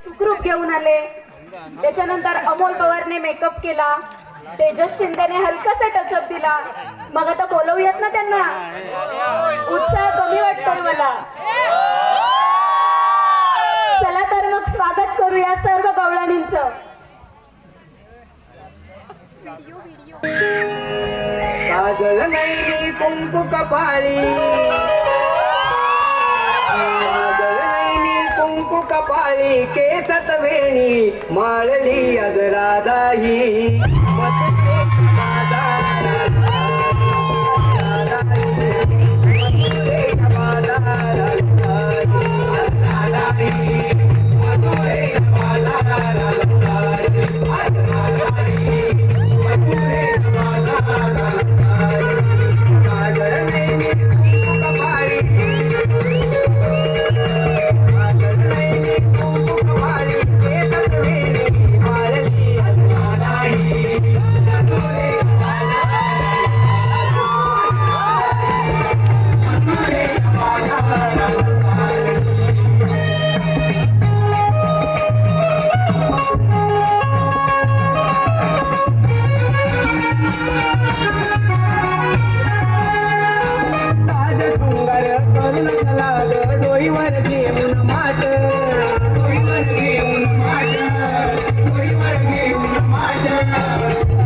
सुखरूप घेऊन आले. त्याच्यानंतर अमोल पवारने मेकअप केला, तेजस शिंदेने हलकासा टचअप दिला. मग आता बोलवूयात ना त्यांना. उत्साह कमी वाटतोय मला. चला तर मग स्वागत करूया सर्व गवळणींचं. काजळ नैनी कुंकू कपाळी, काजळ नैनी कुंकू कपाळी, केसात वेणी माळली आज राधाही. डोईवर घेऊन माट, डोईवर घेऊन माट, डोईवर घेऊन माट.